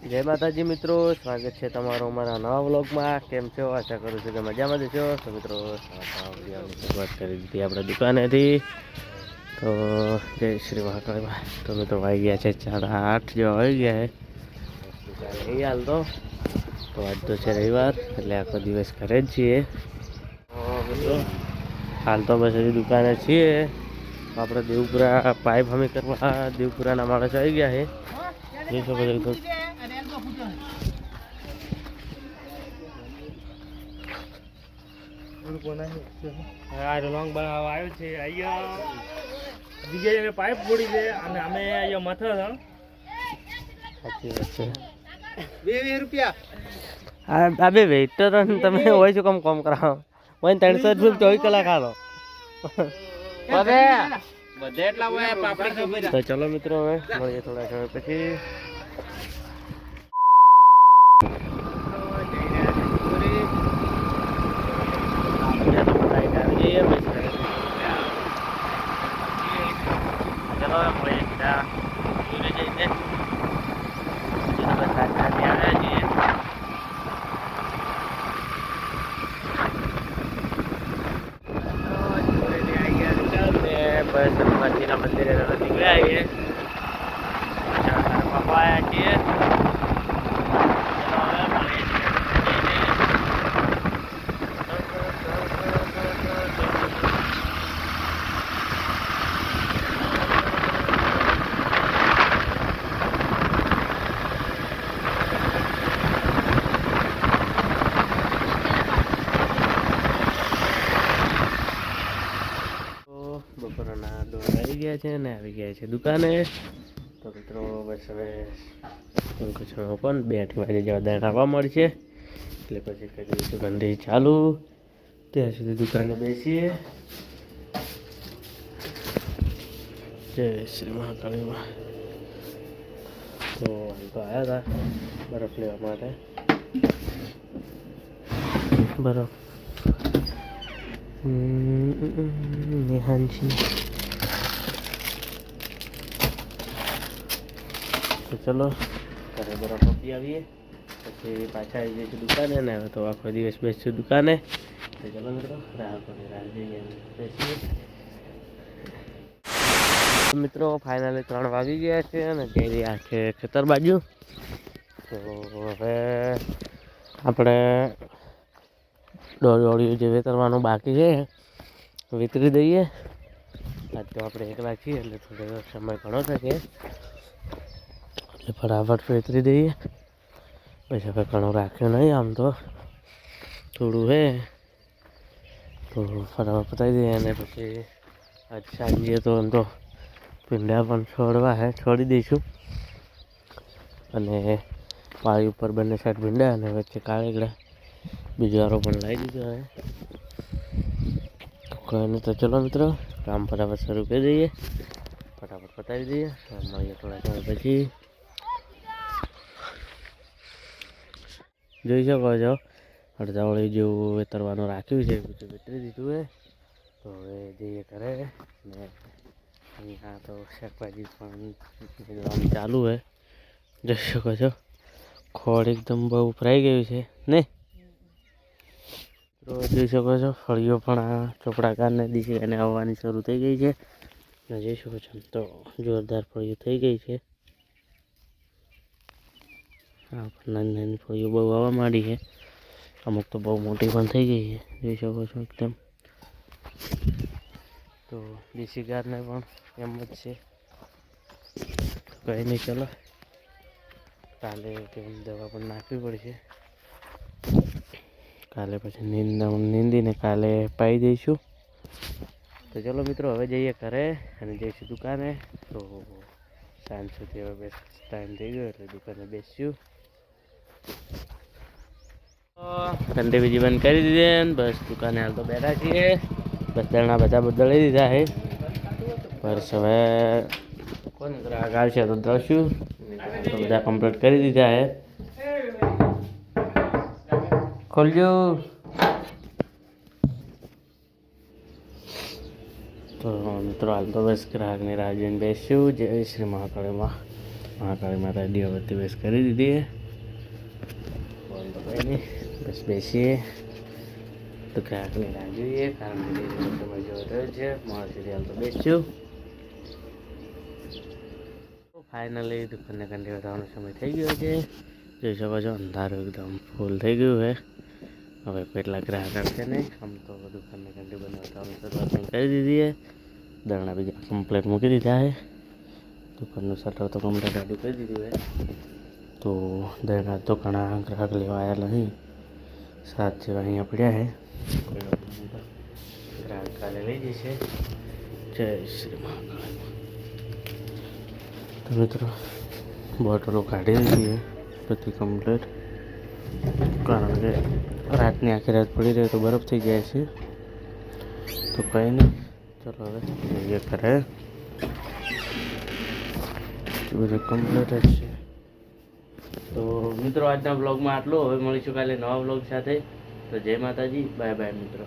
જય માતાજી મિત્રો, સ્વાગત છે તમારું અમારા નવા વ્લોગમાં। કેમ છો? આશા કરું છું કે મજામાં જ છો। તો મિત્રો શરૂઆત કરી દીધી આપણે દુકાનેથી। તો જય શ્રી મહાકાળીમાં। તો મિત્રો વાગી ગયા છે 8:30 જેવા વાગી ગયા છે। દુકાને નહીં હાલતો તો આજ તો છે રવિવાર, એટલે આખો દિવસ ઘરે જ છીએ। મિત્રો હાલ તો બસ હજી દુકાને છીએ। આપણે દેવપુરા પાઇપ હમી કરવા દેવપુરાના માણસો આવી ગયા છે। જોઈ શકો છો એકદમ લોંગ બનાવવા આવ્યો છે। અહીંયા જગ્યાએ પાઇપ પડી છે અને અમે અહીંયા મથા હતા। સાચી વાત છે। 20 રૂપિયા આ બે વેઇટર તમે હોય શું કામ કરાવો? હોય 300 રૂપિયા 24 કલાક હાલો। બધે એટલા હોય પાપડી ખબર। તો ચલો મિત્રો હવે મળીએ થોડા સમય પછી। મંદિરે નીકળ્યા છીએ, બાપા આવ્યા છીએ। બપોરના 2 વાગી ગયા છે ને આવી ગયા છે દુકાને। તો મિત્રો બસ હવે કચરો પણ 2 વાગે જેવા દાણ આવવા મળશે, એટલે પછી કરી દઈશું ધંધી ચાલુ। ત્યાં સુધી દુકાને બેસીએ। જય શ્રી મહાકાળીમાં। તો આવ્યા હતા બરફ લેવા માટે। બરફ નેહાનજી। તો ચલો ઘરે બરફ આપી આવીએ, પછી પાછા આવી જઈશું દુકાને। ને હવે તો આખો દિવસ બેસીશું દુકાને। તો ચલો મિત્રો રાહ જઈએ બેસીએ। મિત્રો ફાઇનલી 3 વાગી ગયા છે અને જઈ રહ્યા છે ખેતર બાજુ। તો હવે આપણે દોડિયું જે વેતરવાનું બાકી છે વિતરી દઈએ। આજ તો આપણે એકલા છીએ એટલે થોડો સમય ઘણો થશે, એટલે ફટાફટ વેતરી દઈએ। પછી હવે ઘણું રાખ્યું નહીં, આમ તો થોડું છે તો ફટાફટ પતાવી દઈએ। અને પછી આજ સાંજે તો આમ તો ભીંડા પણ છોડી દઈશું। અને પાળી ઉપર બંને સાઈડ ભીંડા અને વચ્ચે કાળેગડા બીજો વારો પણ લાવી દીધો છે। કોઈ નહીં, તો ચલો મિત્રો કામ ફટાફટ શરૂ કરી દઈએ, ફટાફટ પતાવી દઈએ। મળીએ થોડા સમય પછી। જોઈ શકો છો અડધાવળી જેવું વેતરવાનું રાખ્યું છે, બધું વેતરી દીધું છે। તો હવે જઈએ ઘરે। ને અહીંયા તો શાકભાજી પણ ચાલુ છે, જોઈ શકો છો ખોળ એકદમ બહુ ફરાઈ ગયું છે ને। તો જોઈ શકો છો ફળીઓ પણ આ ચોપડાકારને દીધી અને આવવાની શરૂ થઈ ગઈ છે। જોઈ શકો છો તો જોરદાર ફળીઓ થઈ ગઈ છે। નાની નાની ફળીઓ બહુ આવવા માંડી છે, અમુક તો બહુ મોટી પણ થઈ ગઈ છે, જોઈ શકો છો એકદમ। તો દેશી ગારને પણ એમ જ છે। કંઈ નહીં, ચલો કાલે દવા પણ નાખવી પડશે। કાલે પછી નીંદીને કાલે પાઈ દઈશું। તો ચલો મિત્રો હવે જઈએ ઘરે અને જઈશું દુકાને। તો સાંજ સુધી હવે ટાઈમ થઈ ગયો એટલે દુકાને બેસીશું। ઠંડી બીજી બંધ કરી દીધી ને બસ દુકાને હાલ તો બેઠા છીએ। બસ દળના બધા બદલાઈ દીધા છે, બસ હવે કોને ગ્રાહક આવશે તો દળશું। તો બધા કમ્પ્લીટ કરી દીધા છે। ખોલજો। તો મિત્રો હાલ તો બસ ગ્રાહકની રાહ જોઈને બેસ્યું। જય શ્રી મહાકાળીમાં। મહાકાળી માતાજી હવે દિવસ કરી દીધી। કોઈ નહીં, બસ બેસીએ તો ક્યાંકની રાહ જોઈએ, કારણ કે સમય જેવો થયો છે. મારા સિરિયલ તો બેસ્યું. ફાઇનલી દુકાનને કંઠી વધારવાનો સમય થઈ ગયો છે. જોઈ શકો છો અંધારું એકદમ ફૂલ થઈ ગયું છે. હવે કેટલા ગ્રાહક આવશે નહીં. આમ તો દુકાનને કંઠી બનાવવાનું શરૂઆત કરી દીધી છે. દરણા બીજા કમ્પ્લેટ મૂકી દીધા છે. દુકાનનું શટર તો કમ્પ્લેટ રેડી કરી દીધું છે. તો દરણા તો ઘણા ગ્રાહક લેવા આવ્યા નહીં, 7 જેવા અહીંયા પડ્યા છે. ગ્રાહક કાલે લઈ જશે. જય શ્રી મહાકાળ. તો મિત્રો બોટલો કાઢી દીધી છે બધી કમ્પ્લેટ, કારણ કે રાતની આખી રાત પડી રહે તો બરફ થઈ જાય છે. તો કંઈ નહીં, ચલો હવે જઈએ ઘરે. બધું કમ્પ્લીટ જ છે. તો મિત્રો આજના બ્લોગમાં આટલું. હવે મળીશું કાલે નવા બ્લોગ સાથે. તો જય માતાજી, બાય બાય મિત્રો.